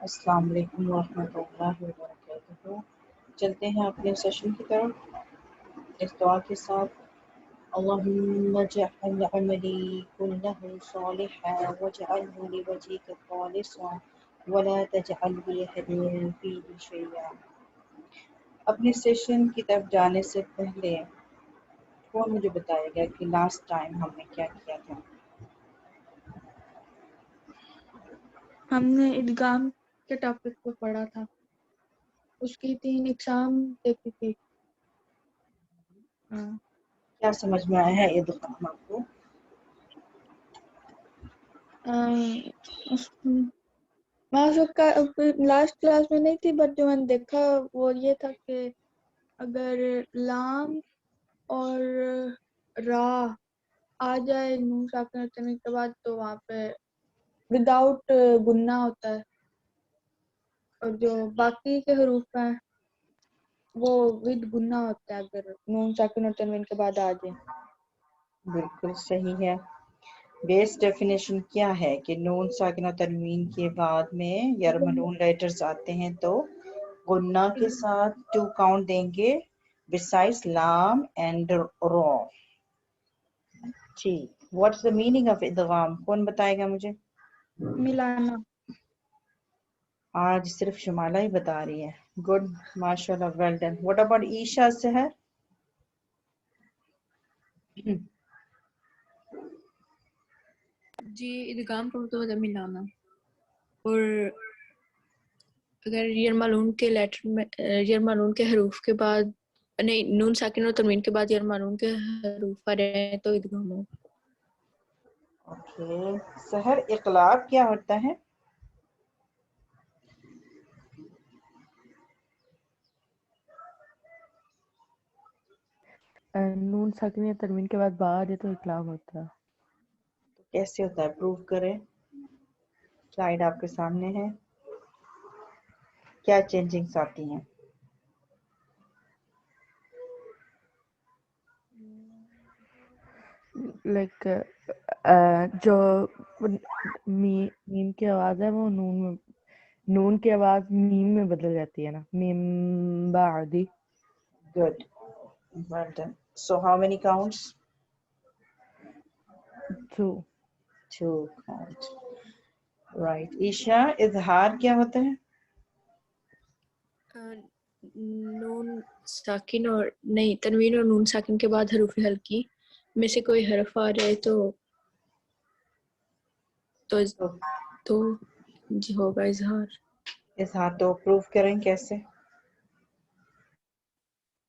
السلام علیکم ورحمۃ اللہ وبرکاتہ. چلتے ہیں اپنے سیشن کی طرف اس دعا کے ساتھ. اللہم اجعل عملی کلہ صالحا واجعله لوجهک خالصا ولا تجعل لأحد فیہ شیئا. اپنے سیشن کی طرف جانے سے پہلے کون مجھے بتائے گا کہ لاسٹ ٹائم ہم نے کیا کیا تھا؟ ہم نے ادغام کے ٹاپک کو پڑھا تھا، اس کی 3 اقسام دیکھی تھی. کیا سمجھ میں آیا ہے ادغام آپ کو؟ لاسٹ کلاس میں نہیں تھی، بٹ جو میں نے دیکھا وہ یہ تھا کہ اگر لام اور را آ جائے نون ساکن اور تنوین کے بعد تو وہاں پہ وداؤٹ گننا ہوتا ہے، اور جو باقی کے حروف ہیں وہ ود گننا ہوتا ہے اگر نون ساکن اور تنوین کے بعد آ جائے. بالکل صحیح ہے. بیس ڈیفینیشن کیا ہے کہ نون ساکن و تنوین کے بعد میں یرملون لیٹرز آتے ہیں تو غنہ کے ساتھ 2 کاؤنٹ دیں گے besides لام اینڈ رو. ٹھیک. واٹس دا میننگ آف ادغام؟ کون بتائے گا مجھے؟ ملانا. آج صرف شمالہ ہی بتا رہی ہے. گڈ، ماشاء اللہ، well done. What about Aisha Sehar? جی ادغام کا مطلب ہے ملانا، اور اگر یرمالون کے لیٹر میں یرمالون کے حروف کے بعد نہیں نون ساکن اور تنوین کے بعد یرمالون کے حروف آ رہے ہیں تو ادغام ہو. اوکے. سحر، اقلاب کیا ہوتا ہے؟ نون ساکن یا تنوین کے بعد با آ جائے تو اقلاب ہوتا ہے. کیسے ہوتا ہے؟ پروف کریں. سلائیڈ آپ کے سامنے ہے. کیا چینجنگز آتی ہیں؟ لائک جو میم کی آواز ہے وہ نون کی آواز میم میں بدل جاتی ہے نا، میم بعدی. Good. Well done. So how many counts? 2. 2 counts. Right. Aisha, اظہار کیا ہوتا ہے؟ نون ساکن اور نہیں تنوین اور نون ساکن کے بعد حروف ہلکی میں سے کوئی حرف آ جائے تو جی ہوگا اظہار. اظہار تو پروف کریں کیسے؟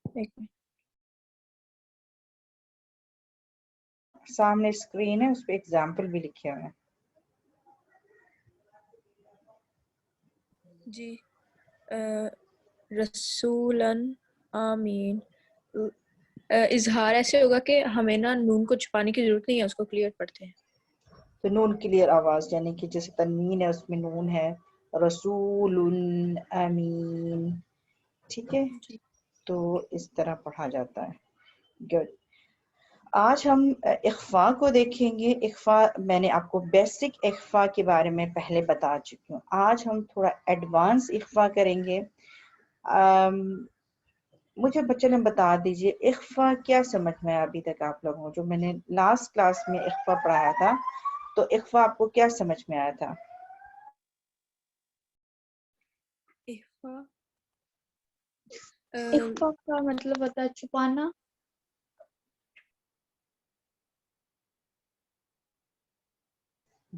ایک منٹ. سامنے اسکرین ہے، اس پہ ایگزامپل بھی لکھے ہوئے ہیں. جی رسولن آمین. اظہار ایسے ہوگا کہ ہمیں نا نون کو چھپانے کی ضرورت نہیں ہے، اس کو کلیئر پڑھتے ہیں. تو نون کلیئر آواز، یعنی کہ جیسے تنوین ہے اس میں نون ہے، رسول امین. ٹھیک ہے، جی تو اس طرح پڑھا جاتا ہے. گڈ. آج ہم اخفاء کو دیکھیں گے. اخفاء میں نے آپ کو بیسک اخفاء کے بارے میں پہلے بتا چکی ہوں. آج ہم تھوڑا ایڈوانس اخفاء کریں گے. مجھے بچے نے بتا دیجئے اخفاء کیا سمجھ میں آیا ابھی تک آپ لوگوں کو؟ جو میں نے لاسٹ کلاس میں اخفاء پڑھایا تھا تو اخفاء آپ کو کیا سمجھ میں آیا تھا؟ اخفا کا مطلب ہوتا ہے چھپانا.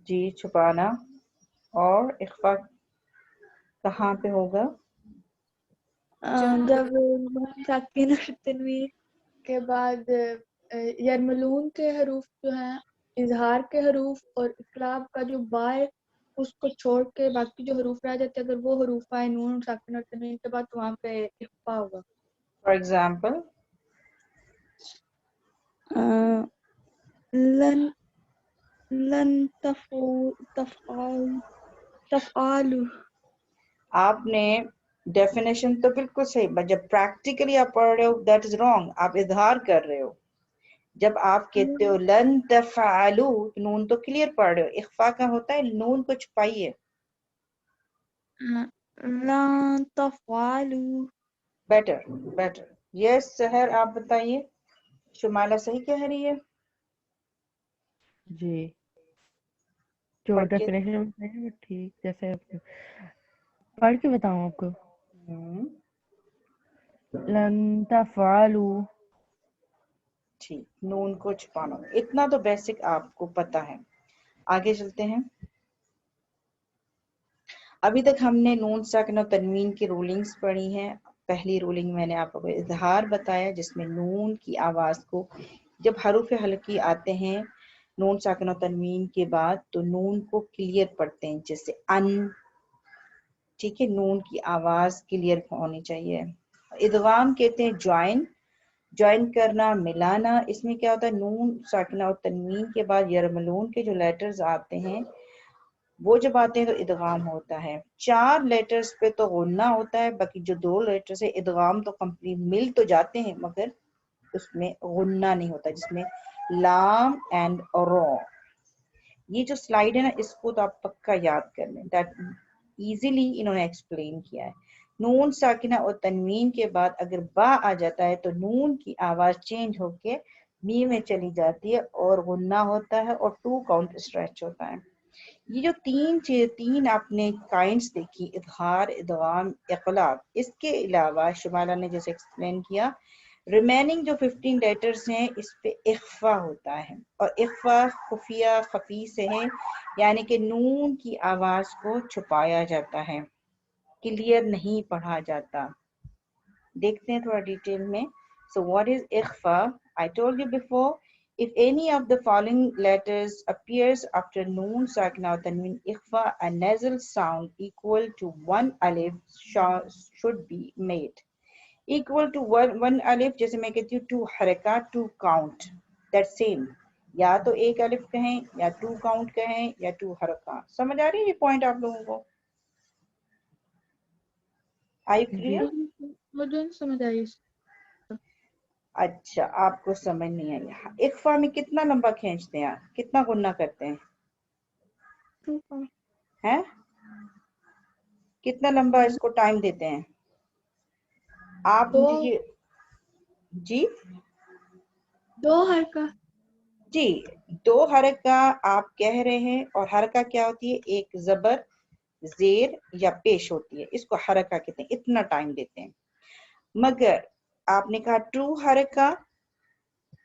جی، چھپانا. اور اخفاء کہاں پہ ہوگا؟ جب نون ساکن اور تنوین کے بعد یرملون کے حروف جو ہیں اظہار کے حروف اور اقلاب کا جو با ہے اس کو چھوڑ کے باقی جو حروف رہ جاتے ہیں اگر وہ حروف آئے نون ساکن اور تنوین کے بعد تو وہاں پہ اخفا ہوگا. فار ایگزامپل لن تفعلوا. آپ نے ڈیفینیشن تو بالکل صحیح، بٹ جب پریکٹیکلی آپ پڑھ رہے ہو دیٹ از رانگ. آپ اظہار کر رہے ہو. جب آپ کہتے ہو لن تفعلوا نون تو کلیئر پڑھ رہے ہو. اخفاء کا ہوتا ہے نون کو چھپائیے. لن تفعلوا. بیٹر. یس سحر آپ بتائیے. شمالہ صحیح کہہ رہی ہے. جی جو پڑھ کے ڈیفینیشن ہے ٹھیک جیسے آپ پڑھ کے بتاؤں آپ کو. ہم، لن تفعلوا. ٹھیک. نون کو چھپانا اتنا تو بیسک آپ کو پتا ہے. آگے چلتے ہیں. ابھی تک ہم نے نون ساکن و تنوین کی رولنگز پڑھی ہیں. پہلی رولنگ میں نے آپ کو اظہار بتایا جس میں نون کی آواز کو جب حروف حلقی آتے ہیں نون ساکن و تنوین کے بعد تو نون کو کلیئر پڑھتے ہیں جیسے ان. ٹھیک ہے. نون کی آواز کلیئر ہونی چاہیے. ادغام کہتے ہیں جوائن کرنا ملانا. اس میں کیا ہوتا ہے نون ساکنہ اور تنوین کے بعد یرملون کے جو لیٹرز آتے ہیں وہ جب آتے ہیں تو ادغام ہوتا ہے. 4 لیٹرز پہ تو غنہ ہوتا ہے. باقی جو 2 لیٹرز ہے ادغام تو کمپلیٹ مل تو جاتے ہیں مگر اس میں غنہ نہیں ہوتا جس میں لام اینڈ رو. یہ جو سلائیڈ ہے نا اس کو تو آپ پکا یاد کر لیں. ایزیلی انہوں نے ایکسپلین کیا ہے. نون ساکنہ اور تنوین کے بعد اگر با آ جاتا ہے تو نون کی آواز چینج ہو کے می میں چلی جاتی ہے اور غنہ ہوتا ہے اور 2 کاؤنٹ اسٹریچ ہوتا ہے. یہ جو تین آپ نے کائنڈس دیکھی اظہار ادغام اقلاب اس کے علاوہ شمالہ نے جیسے ایکسپلین کیا ریمیننگ جو 15 لیٹرز ہیں اس پہ اخفا ہوتا ہے اور اخفا خفیہ خفی سے ہے یعنی کہ نون کی آواز کو چھپایا جاتا ہے کلیئر نہیں پڑھا جاتا. دیکھتے ہیں تھوڑا ڈیٹیل میں. So what is اخفا؟ I told you before if any of the following letters appears after noon sakina or tanween ikhfa a nasal sound equal to 1 alif should be made. Equal to 1 alif جیسے میں کہتی ہوں 2 حرکات 2 count that same یا تو 1 الف کہیں یا 2 count کہیں یا 2 حرکات. سمجھ آ رہی ہے یہ پوائنٹ آپ لوگوں کو؟ آئی جی کلیئر؟ مجھے نہیں سمجھ آئی. اچھا آپ کو سمجھ نہیں آئی. اخفا میں کتنا لمبا کھینچتے ہیں آپ کتنا غنہ کرتے ہیں کتنا لمبا اس کو ٹائم دیتے ہیں آپ مجھے یہ جی 2 حرکات. جی 2 حرکہ آپ کہہ رہے ہیں اور حرکہ کیا ہوتی ہے ایک زبر زیر یا پیش ہوتی ہے اس کو حرکہ کہتے ہیں اتنا ٹائم دیتے ہیں. مگر آپ نے کہا 2 حرکہ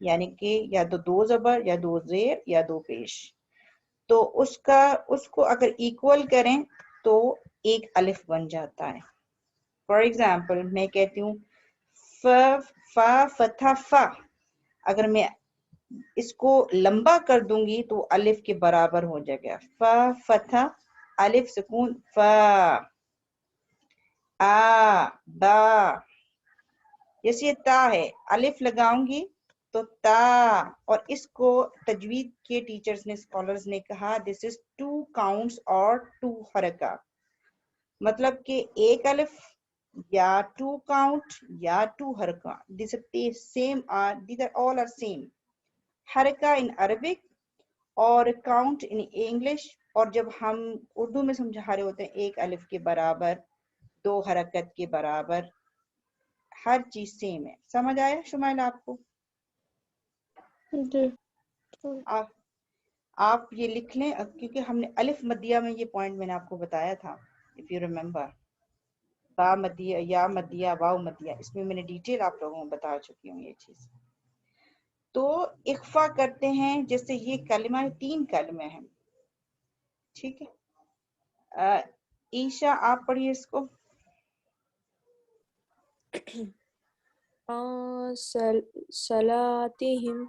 یعنی کہ یا تو 2 زبر یا 2 زیر یا 2 پیش تو اس کو اگر ایکول کریں تو 1 الف بن جاتا ہے. فار ایگزامپل میں کہتی ہوں فا فتح فا اگر میں اس کو لمبا کر دوں گی تو الف کے برابر ہو جائے گا. فا فتح الف سکون فا آ با جیسے یہ تا ہے الف لگاؤں گی تو تا اور اس کو تجوید کے ٹیچرز نے اسکالرز نے کہا دس از 2 counts اور 2 حرکہ مطلب کہ 1 الف یا 2 count یا 2 حرکہ these are all are same. حرکہ in Arabic اور count in English اور جب ہم اردو میں سمجھا رہے ہوتے ہیں 1 الف کے برابر 2 حرکت کے برابر ہر چیز سیم ہے. سمجھ آیا شمائل آپ کو؟ جی آپ یہ لکھ لیں کیونکہ ہم نے الف مدیہ میں یہ پوائنٹ میں نے آپ کو بتایا تھا if you remember با مدیہ یا مدیہ واو مدیہ اس میں نے ڈیٹیل آپ لوگوں کو بتا چکی ہوں یہ چیز. تو اخفا کرتے ہیں جیسے یہ کلمہ 3 کلمے ہیں ٹھیک ہے. عیشا آپ پڑھیے اس کو. صلاتہم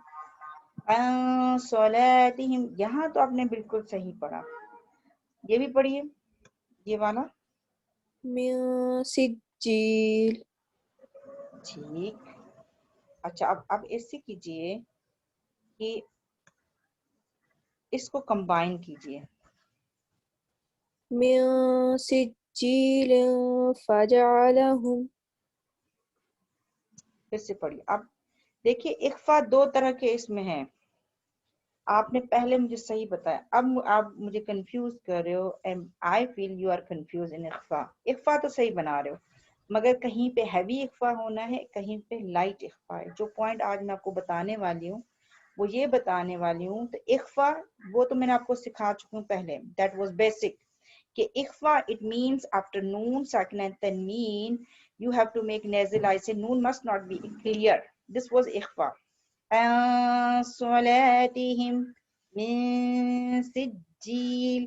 صلاتہم یہاں تو آپ نے بالکل صحیح پڑھا. یہ بھی پڑھیے یہ والا. من سجیل. ٹھیک. اچھا اب ایسے کیجئے کہ اس کو کمبائن کیجئے. من سجیل فجعلہم. پھر سے پڑھیے. اب دیکھیے اخفا 2 طرح کے اس میں ہیں. آپ نے پہلے مجھے صحیح بتایا, اب آپ مجھے کنفیوز کر رہے ہو, and I feel you are confused in اخفا. اخفا تو صحیح بنا رہے ہو, مگر کہیں پہ ہیوی اخفا ہونا ہے, کہیں پہ لائٹ اخفا ہے. جو پوائنٹ آج میں آپ کو بتانے والی ہوں وہ یہ بتانے والی ہوں. تو اخفا وہ تو میں نے آپ کو سکھا چکی ہوں پہلے, that was basic, کہ اخفا it means after noon sakin and tanween you have to make nasal. I say noon must not be clear. This was اخفا. صلاتهم من سجیل.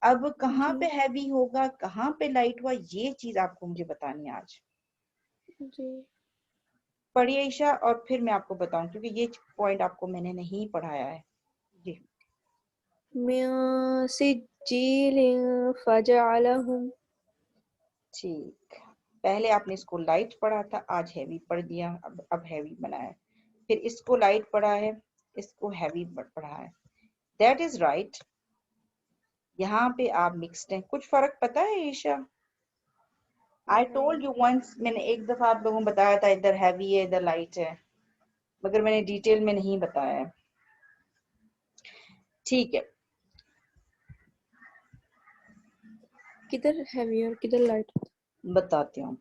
اب کہاں جی پہ ہیوی ہوگا, کہاں پہ لائٹ ہوا, یہ چیز آپ کو مجھے بتانی ہے آج. جی پڑھیے عائشہ, اور پھر میں آپ کو بتاؤں, کیونکہ یہ پوائنٹ آپ کو میں نے نہیں پڑھایا ہے. جی من سجیل فجعلهم. ٹھیک, پہلے آپ نے اس کو لائٹ پڑھا تھا, آج ہیوی پڑھ دیا, اب ہیوی بنایا. پھر اس کو لائٹ پڑھا ہے, اس کو ہیوی پڑھا ہے. That is right. یہاں پہ آپ مکسڈ ہیں. کچھ فرق پتہ ہے عائشہ؟ آئی ٹولڈ یو ونس, میں نے ایک دفعہ آپ لوگوں کو بتایا تھا ادھر ہیوی ہے ادھر لائٹ ہے, مگر میں نے ڈیٹیل میں نہیں بتایا ہے. ٹھیک ہے, کدھر ہیوی اور کدھر لائٹ؟ بتاتی ہوں.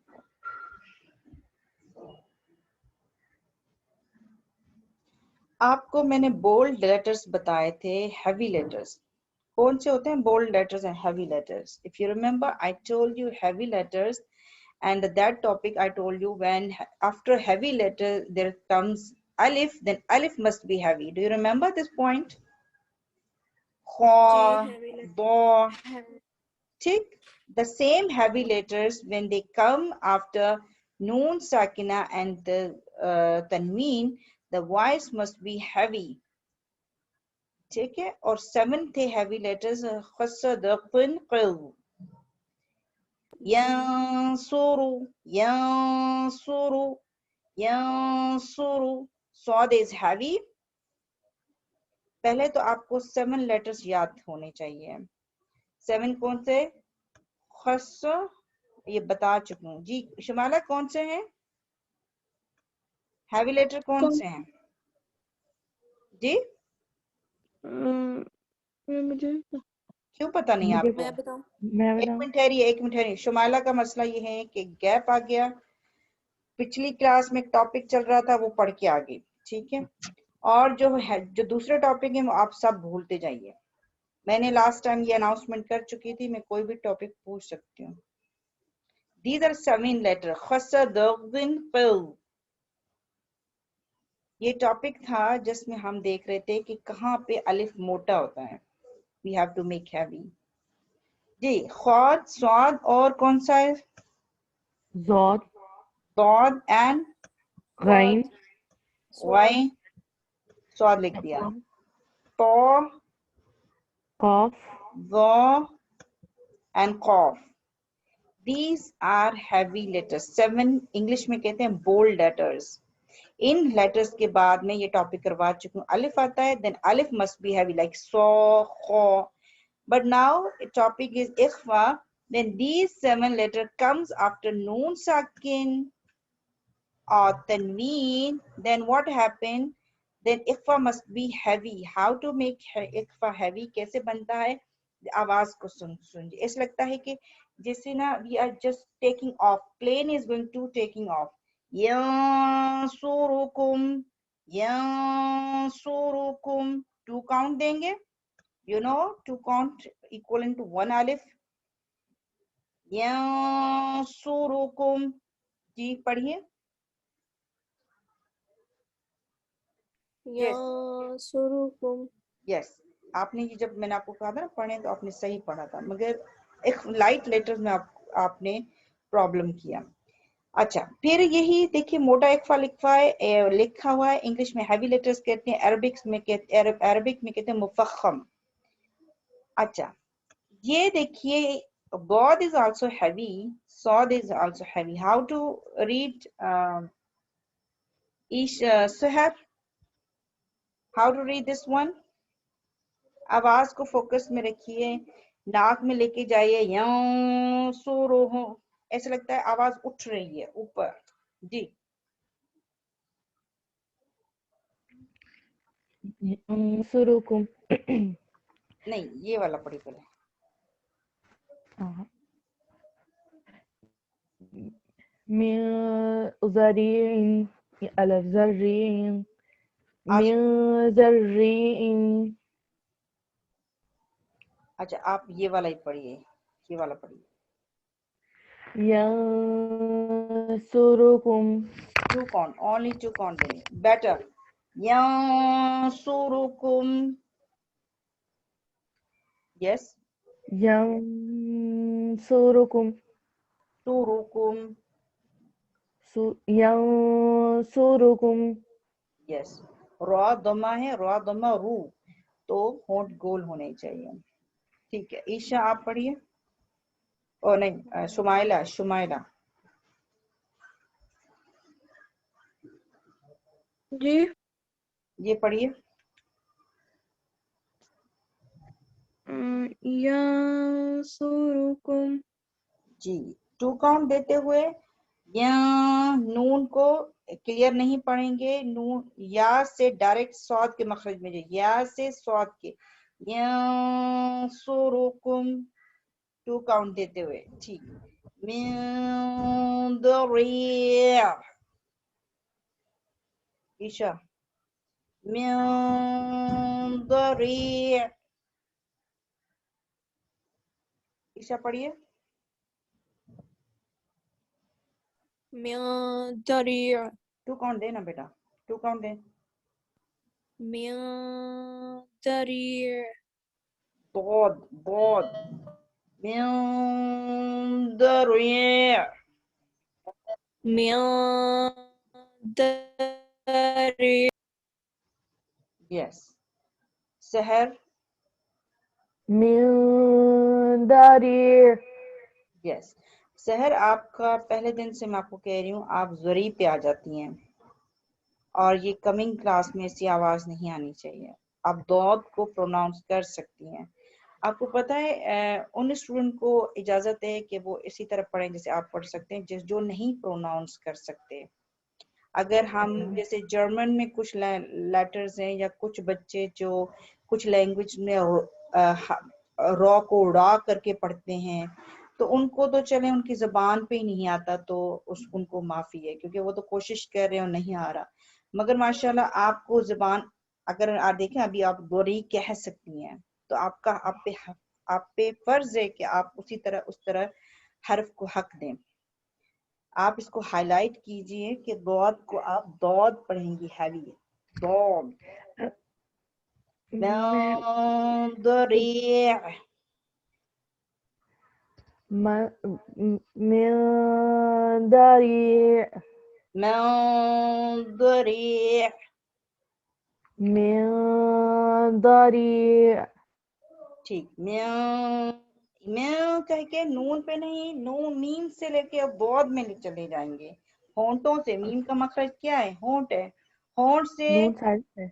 آپ کو میں نے بولڈ لیٹرز بتائے تھے, ہیوی لیٹرز. کون سے ہوتے ہیں bold letters and heavy letters? If you remember, I told you heavy letters, and that topic I told you when after heavy letter there comes alif, then alif must be heavy. Do you remember this point? جی Kha, heavy ba, letter. tick. The same heavy letters when they come after noon sakina and the tanween, the voice must be heavy. ٹھیک ہے, اور 7 تھے heavy letters, خصدقن قل, ینصرو, ینصرو, ینصرو. صاد is heavy. پہلے تو آپ کو 7 لیٹرز یاد ہونے چاہیے. 7 کون سے؟ خص, یہ بتا چکا ہوں. جی شمالہ کون سے ہیں ہیوی لیٹر, کون سے ہیں؟ جی مجھے کیوں پتہ نہیں مجھے آپ کو؟ میں بتاؤں؟ میں ایک بتاؤں. منٹ ٹھہریے, ایک منٹ ٹھہریے. شمالہ کا مسئلہ یہ ہے کہ گیپ آ گیا, پچھلی کلاس میں ایک ٹاپک چل رہا تھا وہ پڑھ کے آ گئی. ٹھیک ہے, اور جو دوسرے ٹاپک ہیں وہ آپ سب بھولتے جائیے. میں نے لاسٹ ٹائم یہ اناؤنسمنٹ کر چکی تھی, میں کوئی بھی ٹاپک پوچھ سکتی ہوں. دیز آر 7 لیٹر, خصدقن قل. یہ ٹاپک تھا جس میں ہم دیکھ رہے تھے کہ کہاں پہ الف موٹا ہوتا ہے. We have to make heavy. جی خود, سواد, اور کون سا ہے؟ ضاد, ضاد اینڈ غین, وائن. سواد لکھ دیا. تو, قاف, ظا اینڈ قاف. These are heavy letters. 7 English میں کہتے ہیں bold letters. ان لیٹرز کے بعد میں یہ ٹاپک کروا چکی ہوں. الف آتا ہے, then alif must be heavy like so, kho. But now topic is ikhfa. Then these 7 letter comes after noon sakin or tanween. Then what happened? Then ikhfa must be heavy. How to make ikhfa heavy? کیسے بنتا ہے؟ آواز کو سنجھے. ایسا لگتا ہے کہ جیسے نا we are just taking off. Plane is going to taking off. ینصرکم, ینصرکم. 2 count دیں گے. You know 2 count equivalent to 1 alif. ینصرکم. جی پڑھیے. Yes, ینصرکم. yes. آپ نے یہ جب میں نے آپ کو کہا تھا نا پڑھیں تو آپ نے صحیح پڑھا تھا, مگر ایک لائٹ لیٹر میں آپ نے پرابلم کیا. اچھا, پھر یہی دیکھیے موٹا اخفا لکھا ہوا ہے انگلش میں ہیوی لیٹرز کہتے ہیں, عربک میں کہتے ہیں مفخم. اچھا, یہ دیکھیے ضاد is also heavy, Saad is also heavy. How to read Sahar, how to read this one? آواز کو فوکس میں رکھیے, ناک میں لے کے جائیے. ینصرہم, ایسا لگتا ہے آواز اٹھ رہی ہے اوپر. جی ينصركم نہیں یہ والا پڑھی پہلے. من ذريع ألف ذريع آج من ذريع اچھا آپ یہ والا ہی پڑھیے, یہ والا پڑھیے. ينصركم to count, only to count دینی بیٹر. ینصرکم. یس. ينصركم سورکم. ينصركم یس. را دمہ ہے, را دمہ رو, تو ہونٹ گول ہونے چاہیے. ٹھیک ہے عیشا آپ پڑھیے. او نہیں, شمائلہ, شمائلہ جی یہ پڑھیے. ینصرکم. جی ٹو کاؤنٹ دیتے ہوئے یا نون کو کلیئر نہیں پڑھیں گے, نون یا سے ڈائریکٹ صاد کے مخرج میں جائے, یا سے صاد کے یا سورکم, ٹو کاؤنٹ دیتے ہوئے. ٹھیک. من ذریع. عشا من ذریع. عشا پڑھیے. من ذریع. ٹو کاؤنٹ دے نا بیٹا, ٹو کاؤنٹ دے. من ذریع. ضاد ضاد. من ذریع. من ذریع. یس. سحر. من ذريع یس. سحر آپ کا پہلے دن سے میں آپ کو کہہ رہی ہوں, آپ ضریع پہ آ جاتی ہیں, اور یہ کمنگ کلاس میں ایسی آواز نہیں آنی چاہیے. آپ دود کو پروناؤنس کر سکتی ہیں. آپ کو پتہ ہے ان اسٹوڈنٹ کو اجازت ہے کہ وہ اسی طرح پڑھیں جیسے آپ پڑھ سکتے ہیں, جو نہیں پروناؤنس کر سکتے. اگر ہم جیسے جرمن میں کچھ لیٹرز ہیں, یا کچھ بچے جو کچھ لینگویج میں را کو اڑا کر کے پڑھتے ہیں, تو ان کو تو چلیں ان کی زبان پہ ہی نہیں آتا, تو ان کو معافی ہے, کیونکہ وہ تو کوشش کر رہے ہیں اور نہیں آ رہا. مگر ماشاءاللہ آپ کو زبان, اگر آپ دیکھیں ابھی آپ دوری کہہ سکتی ہیں, تو آپ پہ فرض ہے کہ آپ اسی طرح اس طرح حرف کو حق دیں. آپ اس کو ہائی لائٹ کیجئے کہ ضاد کو آپ ضاد پڑھیں گی, ہیوی ضاد. من ذریع. من ذريع من ذریع. من ذريع ٹھیک. میں کہہ کے نون پہ نہیں, نون میم سے لے کے اب ضاد میں چلے جائیں گے, ہونٹوں سے. میم کا مخرج کیا ہے؟ ہونٹ ہے. ہونٹ سے نون سائڈ ہے.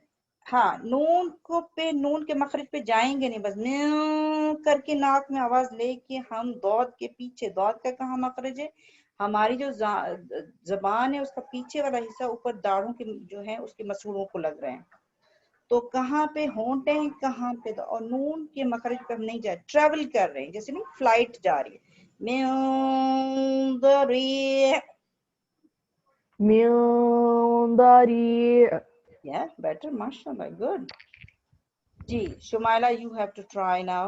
ہاں, نون کو پہ نون کے مخرج پہ جائیں گے نہیں, بس میوں کر کے ناک میں آواز لے کے ہم ضاد کے پیچھے. ضاد کا کہاں مخرج ہے؟ ہماری جو زبان ہے اس کا پیچھے والا حصہ اوپر داڑھوں کے جو ہے اس کے مسوڑوں کو لگ رہے ہیں, تو کہاں پہ ہونٹیں ہیں, کہاں پہ اور نون کے مخرج پہ ہم نہیں جائے, ٹریول کر رہے ہیں, جیسے نہیں فلائٹ جا رہی ہے. من ذریع. من ذريع Yeah, better, mashallah, good. G Shumaila, you have to try now.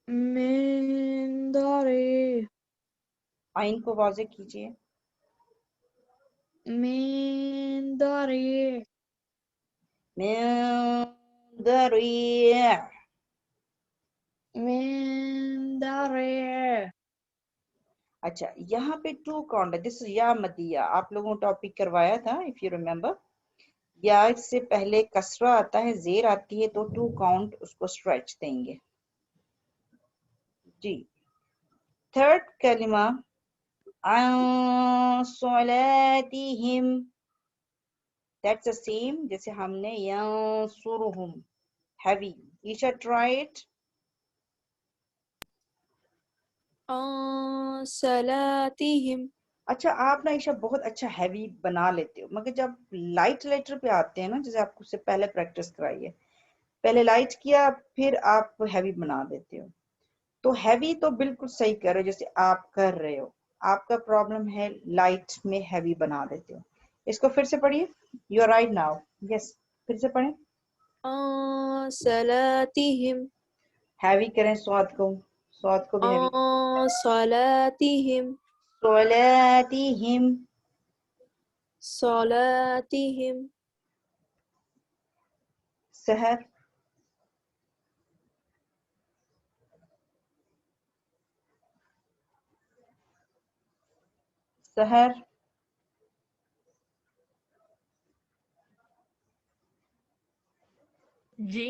من ذریع. آئین کو واضح کیجئے. من ذریع. من ذریع. من ذریع. اچھا یہاں پہ ٹو کاؤنٹ ہے, دس یا مدیہ, آپ لوگوں نے ٹاپک کروایا تھا اف یو ریمبر. یا اس سے پہلے کسرہ آتا ہے, زیر آتی ہے, تو ٹو کاؤنٹ اس کو اسٹریچ دیں گے. جی تھرڈ کلمہ عن صلاتہم, دیٹس the same جیسے ہم نے ینصرہم, heavy. Isha try it. عن صلاتہم. اچھا آپ نا عائشہ بہت اچھا ہیوی بنا لیتے ہو، مگر جب لائٹ لیٹر پہ آتے ہیں نا، جیسے آپ کو اس سے پہلے پریکٹس کرائی ہے، پہلے لائٹ کیا پھر آپ ہیوی بنا دیتے ہو، تو ہیوی تو بالکل صحیح کر رہے ہو جیسے آپ کر رہے ہو، آپ کا پرابلم ہے لائٹ میں ہیوی بنا دیتے ہو. اس کو پھر سے پڑھیے. You are right now. Yes پھر سے پڑھیں. صلاتهم ہیوی کریں سواد کو، سواد کو بھی ہیوی. صلاتهم صلاتہم. صلاتهم سحر. سحر. جی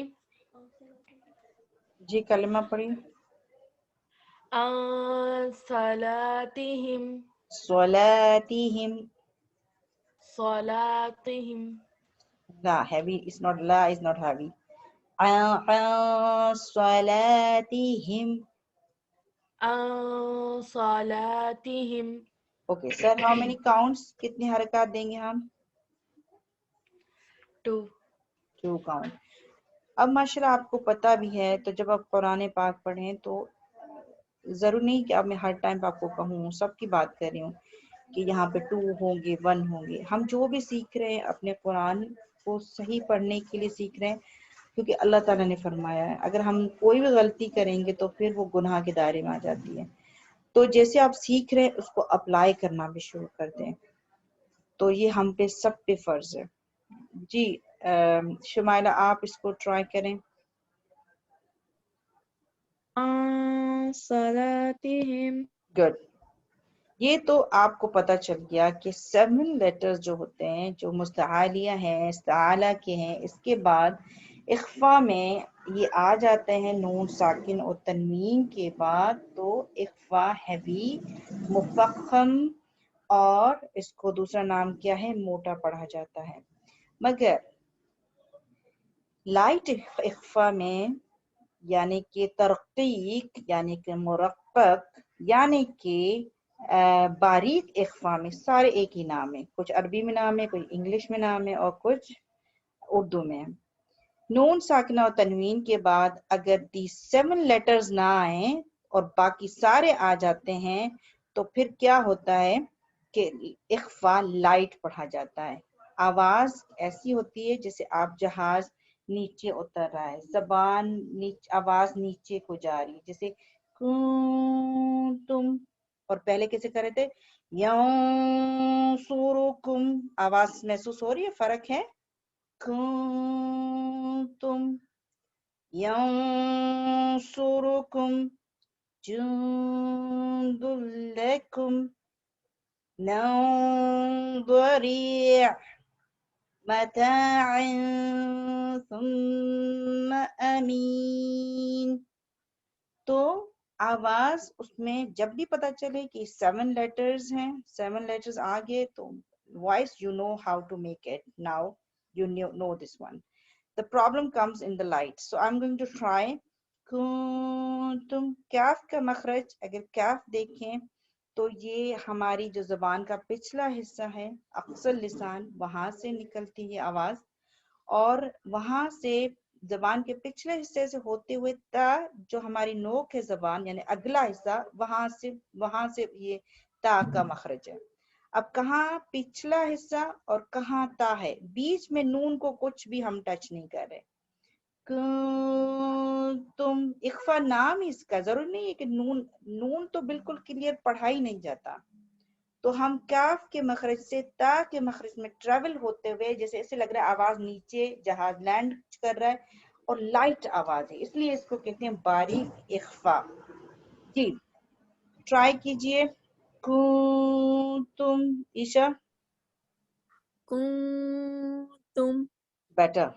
جی کلمہ پڑھیے. صلاتہم صلاتہم. صلاتہم لا heavy is not, لا is not heavy. صلاتہم. صلاتہم. Okay sir, how many counts؟ کتنی حرکات دیں گے ہم؟ 2 count. اب ماشاءاللہ آپ کو پتہ بھی ہے، تو جب آپ قرآن پاک پڑھیں تو ضرور نہیں کہ اب میں ہر ٹائم آپ کو کہوں، سب کی بات کر رہی ہوں کہ یہاں پہ 2 ہوں گے 1 ہوں گے. ہم جو بھی سیکھ رہے ہیں اپنے قرآن کو صحیح پڑھنے کے لیے سیکھ رہے ہیں، کیونکہ اللہ تعالیٰ نے فرمایا ہے اگر ہم کوئی بھی غلطی کریں گے تو پھر وہ گناہ کے دائرے میں آ جاتی ہے. تو جیسے آپ سیکھ رہے ہیں اس کو اپلائی کرنا بھی شروع کر دیں، تو یہ ہم پہ سب پہ فرض ہے. جی شمائلہ آپ اس کو ٹرائی کریں. صلاتہم. گڈ. یہ تو آپ کو پتہ چل گیا کہ 7 لیٹرز جو ہوتے ہیں جو مستعالیہ ہیں، استعالہ کے ہیں، اس کے بعد اخفا میں یہ آ جاتے ہیں نون ساکن اور تنوین کے بعد، تو اخفا ہیوی مفخم، اور اس کو دوسرا نام کیا ہے، موٹا پڑھا جاتا ہے. مگر لائٹ اخفا میں یعنی کہ ترقیق یعنی کہ مرقق یعنی کہ باریک اخفا میں سارے ایک ہی نام ہے، کچھ عربی میں نام ہے، کچھ انگلش میں نام ہے اور کچھ اردو میں. نون ساکنہ اور تنوین کے بعد اگر دی 7 لیٹرز نہ آئیں اور باقی سارے آ جاتے ہیں تو پھر کیا ہوتا ہے کہ اخفا لائٹ پڑھا جاتا ہے. آواز ایسی ہوتی ہے جیسے آپ جہاز نیچے اتر رہا ہے، زبان آواز نیچے کو جا رہی ہے، جیسے تم، اور پہلے کیسے کرے تھے ینصرکم. آواز محسوس ہو رہی ہے، فرق ہے. کنتم ینصرکم جند لکم ننظریع متاع ثم امین. تو آواز اس میں جب بھی پتا چلے کہ 7 لیٹرز ہیں، 7 لیٹرز آگے، تو voice you know how to make it. Now you know this one. The problem comes in the light. So I'm going to try. کنتم. کاف کا مخرج اگر کاف دیکھیں تو یہ ہماری جو زبان کا پچھلا حصہ ہے، اقصی لسان، وہاں سے نکلتی ہے آواز، اور وہاں سے زبان کے پچھلے حصے سے ہوتے ہوئے تا جو ہماری نوک ہے زبان یعنی اگلا حصہ، وہاں سے یہ تا کا مخرج ہے. اب کہاں پچھلا حصہ اور کہاں تا ہے، بیچ میں نون کو کچھ بھی ہم ٹچ نہیں کر رہے. تم اخفا نام ہی اس کا، ضروری نہیں ہے کہ نون تو بالکل کلیئر پڑھا ہی نہیں جاتا، تو ہم کاف کے مخرج سے تا کے مخرج میں ٹریول ہوتے ہوئے جیسے ایسے لگ رہا ہے آواز نیچے جہاز لینڈ کر رہا ہے اور لائٹ آواز ہے، اس لیے اس کو کہتے ہیں باریک اخفا. جی ٹرائی کیجئے. کنتم. عشا کنتم. بیٹر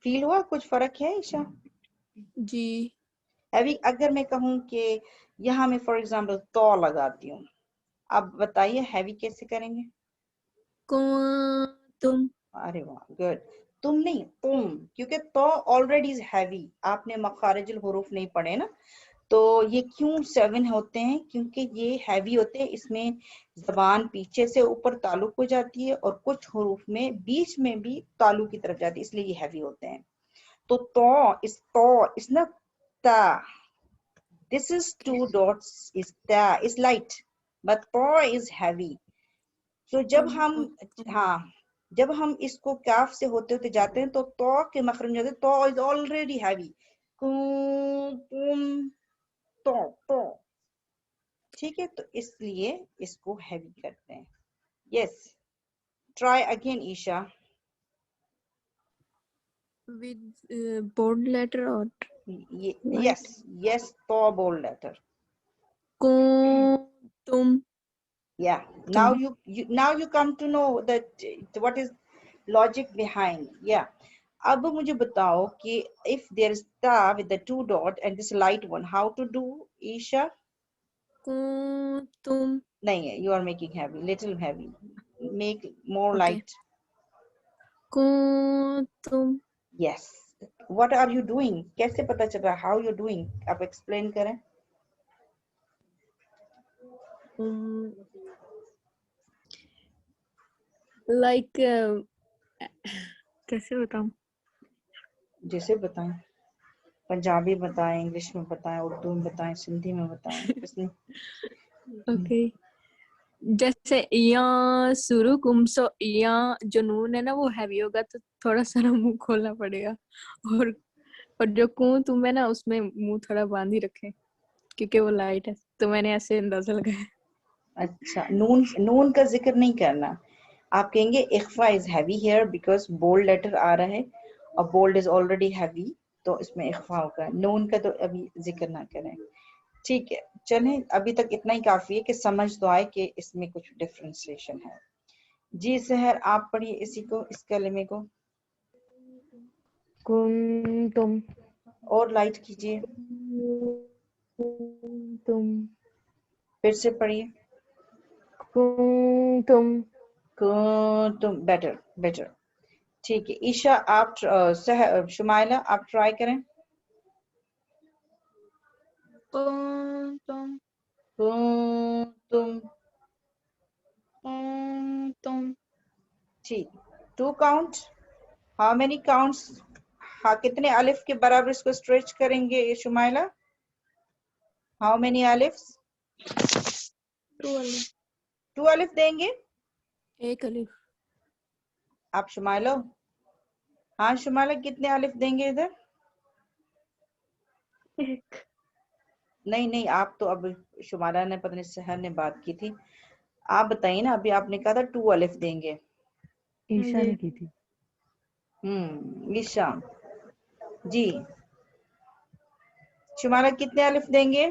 فیل ہوا؟ کچھ فرق ہے عشا؟ جی. ابھی اگر میں کہوں کہ یہاں میں فار ایگزامپل تو لگاتی ہوں، اب بتائیے ہیوی کیسے کریں گے؟ کنتم. ارے واہ گڈ. تم نہیں تم، کیونکہ تو آلریڈی از ہیوی، آپ نے مخارج الحروف نہیں پڑھے نا، تو یہ کیوں 7 ہوتے ہیں؟ کیونکہ یہ ہیوی ہوتے ہیں، اس میں زبان پیچھے سے اوپر تعلق ہو جاتی ہے اور کچھ حروف میں بیچ میں بھی تعلق کی طرف جاتی ہے، اس لیے یہ ہیوی ہوتے ہیں. تو تو is not ta. This is 2 dots is ta is light, but ta is heavy. So جب ہم اس کو کاف سے ہوتے ہوتے جاتے ہیں تو تو کے مخرج میں جاتے ہیں، تو is already heavy. تو ٹھیک ہے، تو اس لیے اس کو ہیوی کرتے ہیں. Yes try again Aisha. with bold letter or yes تو بولڈ لیٹر. تم. Yeah. Now you come to know that what is logic behind. Yeah. اب مجھے بتاؤ کہ if there is ta with the 2 dot and this light one, how to do, Isha? تم. نہیں, you are making heavy, little heavy. Make more Okay. light. تم. Yes. What are you doing? کیسے پتا چل رہا how you're doing? آپ explain کریں. like کیسے بتاؤں؟ جیسے بتائیں، پنجابی بتائیں، انگلش میں بتائیں، اردو میں بتائیں، سندھی میں بتائیں. کس نے اوکے جیسے یا سرو کم سو یا جو نون ہے نا وہ ہیوی ہوگا تو تھوڑا سا منہ کھولنا پڑے گا، اور جو کوں تم ہے نا اس میں منہ تھوڑا باندھ ہی رکھے کیونکہ وہ لائٹ ہے، تو میں نے ایسے اندازہ لگایا. اچھا نون کا ذکر نہیں کرنا. آپ کہیں گے اخفا is heavy here because bold letter آ رہا ہے اور بولڈ از آلریڈی ہیوی، تو اس میں اخفا ہوگا. نون کا تو ابھی ذکر نہ کریں. ٹھیک ہے چلیں، ابھی تک اتنا ہی کافی ہے کہ سمجھ تو آئے کہ اس میں کچھ ڈفرینسیشن ہے. جی سحر آپ پڑھیے اسی کو، اس کلمے کو کنتم اور لائٹ کیجیے. تم پھر سے پڑھیے. کنتم تم بیٹر. ٹھیک ہے عیشا آپ شمائلہ آپ ٹرائی کریں. تم تم تم ٹھیک. 2 count. How many counts? ہاں کتنے الف کے برابر اس کو اسٹریچ کریں گے شمائلہ؟ How many alifs? 2 الف دیں گے ایک الف. آپ شمائلہ. ہاں شمائلہ کتنے الف دیں گے ادھر؟ نہیں آپ تو اب شمائلہ نے پتہ نہیں سحر نے بات کی تھی، آپ بتائیے نا. ابھی آپ نے کہا تھا 2 الف دیں گے. عیشا نے کی تھی. عیشا جی. شمائلہ کتنے الف دیں گے؟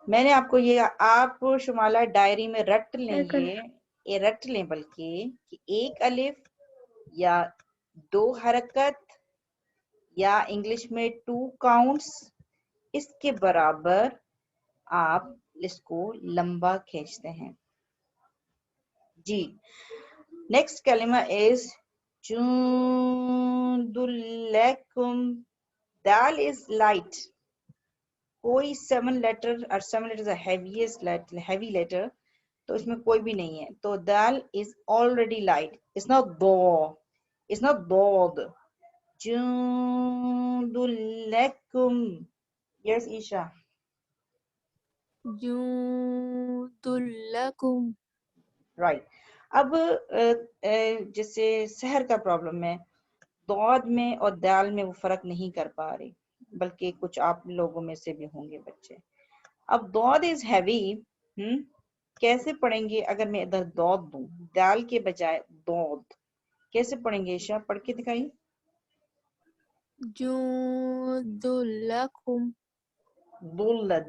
میں نے آپ کو آپ شمالہ ڈائری میں رٹ لیں، یہ رٹ لیں بلکہ کہ 1 الف یا 2 حرکت یا انگلش میں 2 counts، اس کے برابر آپ اس کو لمبا کھینچتے ہیں. جی نیکسٹ کلمہ از جند لکم. دال از لائٹ. کوئی 7 لیٹر اور 7 لیٹر ہیوی لیٹر تو اس میں کوئی بھی نہیں ہے، تو دال is already light. It's not ضاد. جند لکم. یس عیشا. جند لکم. رائٹ. اب جیسے سحر کا پرابلم ہے، ضاد میں اور دال میں وہ فرق نہیں کر پا رہی، بلکہ کچھ آپ لوگوں میں سے بھی ہوں گے بچے. اب ضاد از ہیوی، کیسے پڑھیں گے؟ اگر میں ادھر ضاد دوں دال کے بجائے ضاد، کیسے پڑھیں گے عیشا؟ پڑھ کے دکھائی. جند لکم.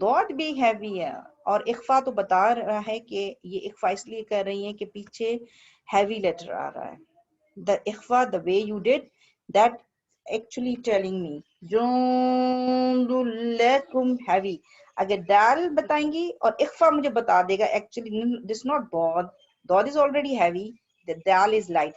ضاد بھی ہیوی ہے اور اخفا تو بتا رہا ہے کہ یہ اخفا اس لیے کر رہی ہیں کہ پیچھے ہیوی لیٹر آ رہا ہے. the اخفا the way you did that actually telling me جند لکم heavy. اگر دال بتائیں گی اور اخفا مجھے بتا دے گا actually this not ضاد is already heavy, the dal is light.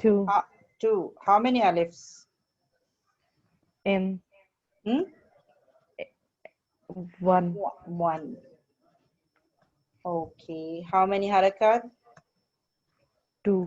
2 2. How many alifs? M 1 1. Okay. How many harakat? 2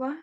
1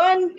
1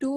2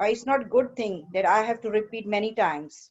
It's not good thing that I have to repeat many times.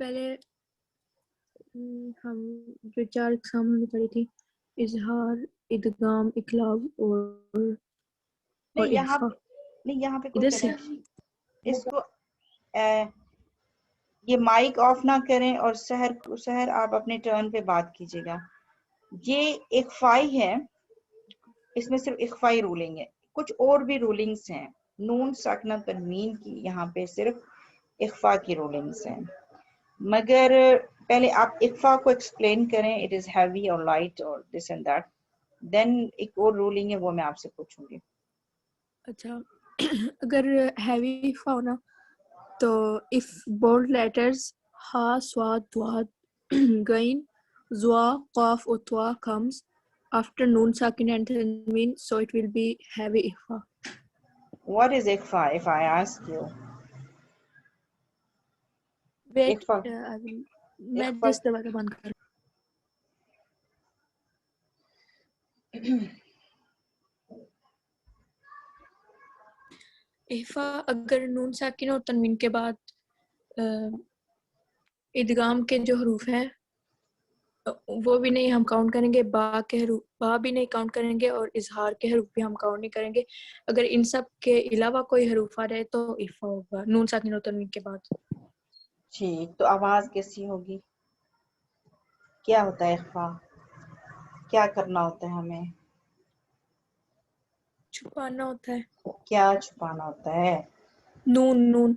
پہلے ہم جو 4 اقسام ہم نے پڑھی تھی، اظہار، ادغام، اقلاب اور نہیں یہاں اخفا. نہیں یہاں پہ کوئی ادھر سے کنیکشن اس کو یہ مائک آف نہ کریں اور سحر آپ اپنے ٹرن پہ بات کیجیے گا. یہ اخفائی ہے، اس میں صرف اخفائی رولنگ ہے، کچھ اور بھی رولنگز ہیں. نون ساکنہ تنوین کی یہاں پہ صرف اخفا کی رولنگز ہیں. مگر پہلے آپ اخفا کو ایکسپلین کریں، اٹ از ہیوی اور لائٹ اور دس اینڈ دیٹ، دین ایک اور رولنگ ہے وہ میں آپ سے پوچھوں گی. اچھا اگر ہیوی اخفا ہونا تو if bold letters ha, swad, duad, gain, zwa, qaf or twa comes after noon sakin and tanween, so it will be heavy ikhfa. What is اخفا if I ask you? Wait, اخفا I will میں اخفا جس دروازہ بند کر اخفا اگر نون ساکن اور تنوین کے بعد ادغام کے جو حروف ہیں وہ بھی نہیں ہم کاؤنٹ کریں گے، با کے حروف با بھی نہیں کاؤنٹ کریں گے اور اظہار کے حروف بھی ہم کاؤنٹ نہیں کریں گے. اگر ان سب کے علاوہ کوئی حروف آ رہے تو اخفا ہوگا نون ساکن اور تنوین کے بعد. ٹھیک، تو آواز کیسی ہوگی؟ کیا ہوتا ہے اخفا؟ کیا کرنا ہوتا ہے ہمیں؟ چھپانا ہوتا ہے. کیا چھپانا ہوتا ہے؟ نون نون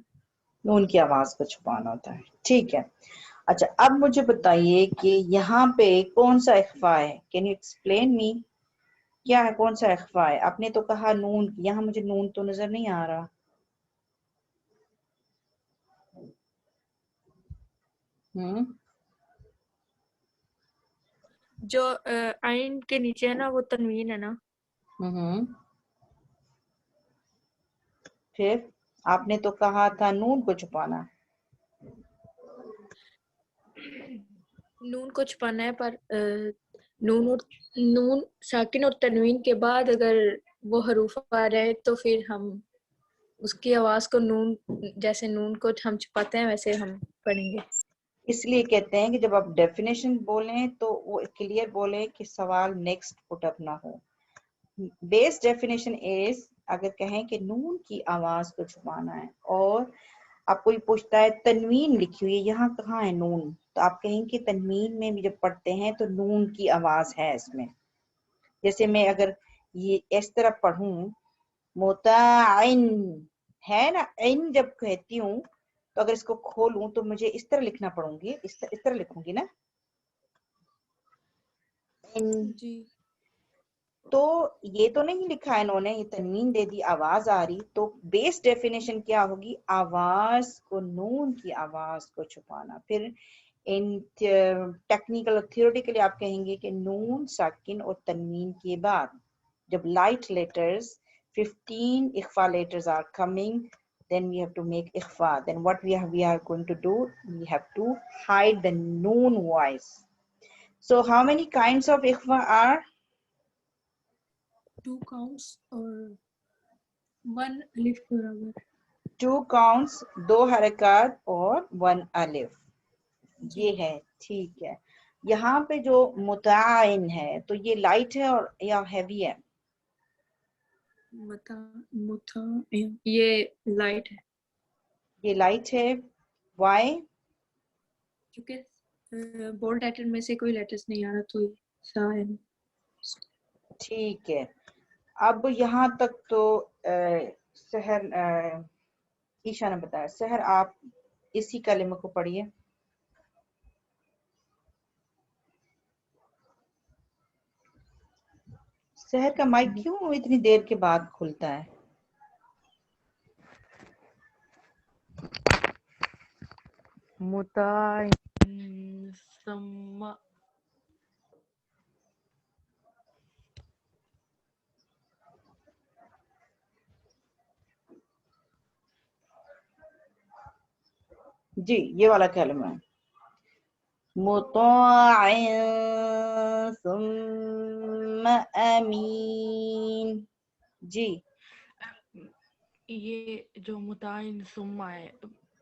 نون کی آواز کو چھپانا ہوتا ہے. ٹھیک ہے. اچھا اب مجھے بتائیے کہ یہاں پہ کون سا اخفا ہے؟ کین یو ایکسپلین می؟ کیا ہے، کون سا اخفا ہے؟ آپ نے تو کہا نون، یہاں مجھے نون تو نظر نہیں آ رہا. جو عین کے نیچے ہے نا وہ تنوین ہے نا. پھر آپ نے تو کہا تھا نون کو چھپانا. نون کو چھپانا ہے پر نون ساکن اور تنوین کے بعد اگر وہ حروف آ رہے تو پھر ہم اس کی آواز کو نون، جیسے نون کو ہم چھپاتے ہیں ویسے ہم پڑھیں گے. اس لیے کہتے ہیں کہ جب آپ ڈیفینیشن بولیں تو وہ کلیئر بولیں کہ سوال نیکسٹ پٹ اپ نہ ہو. بیس ڈیفینیشن از، اگر کہیں کہ نون کی آواز کو چھپانا ہے اور آپ کوئی پوچھتا ہے تنوین لکھی ہوئی ہے یہاں کہاں ہے نون، تو آپ کہیں کہ تنوین میں بھی جب پڑھتے ہیں تو نون کی آواز ہے اس میں. جیسے میں اگر یہ اس طرح پڑھوں متعین ہے نا، عین جب کہتی ہوں تو اگر اس کو کھولوں تو مجھے اس طرح لکھنا پڑوں گی، اس طرح لکھوں گی نا. جی تو یہ تو نہیں لکھا انہوں نے، یہ تنوین دے دی، آواز آ رہی. تو بیس ڈیفینیشن کیا ہوگی؟ آواز کو، نون کی آواز کو چھپانا. پھر ان ٹیکنیکل اور تھیوریٹیکلی آپ کہیں گے کہ نون ساکن اور تنوین کے بعد جب لائٹ لیٹرز 15 اخفا letters are coming, then we have to make ikhfa. Then what we are going to do, we have to hide the noon voice. So how many kinds of ikhfa are? 2 counts اور 1 الف کے برابر. 2 counts، 2 حرکات اور 1 الف. جی یہ ہے. ٹھیک ہے. یہاں پہ جو متعین ہے تو یہ لائٹ ہے اور یا ہیوی ہے؟ یہ لائٹ ہے یہ لائٹ ہے. وائی؟ کیونکہ بولڈ لیٹر میں سے کوئی لیٹرز نہیں آ رہا تو سا ہے. ٹھیک ہے. اب یہاں تک تو سحر عیشا نے بتایا. سحر آپ اسی کلمے کو پڑھیے. سحر کا مائک کیوں اتنی دیر کے بعد کھلتا ہے؟ جی یہ والا کلمہ ہے. مطاع ثم امین. جی یہ جو متعین سما ہے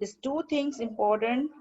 These two things important.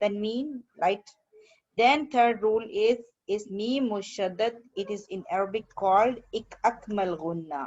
tanween, light. Then third rule is mim mushaddad. It is in Arabic called akmal gunna.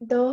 2.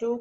2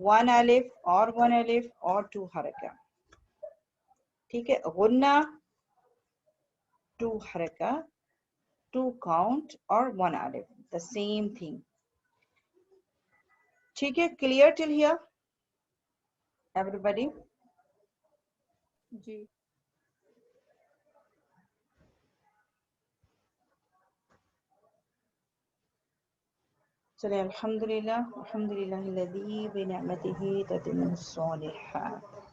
one alif اور two حرکہ. ٹھیک ہے. غنہ two حرکہ, two count اور one alif, the same thing. ٹھیک ہے. clear till here everybody؟ جی. چلیں الحمدللہ الذی بنعمتہ تتم الصالحات.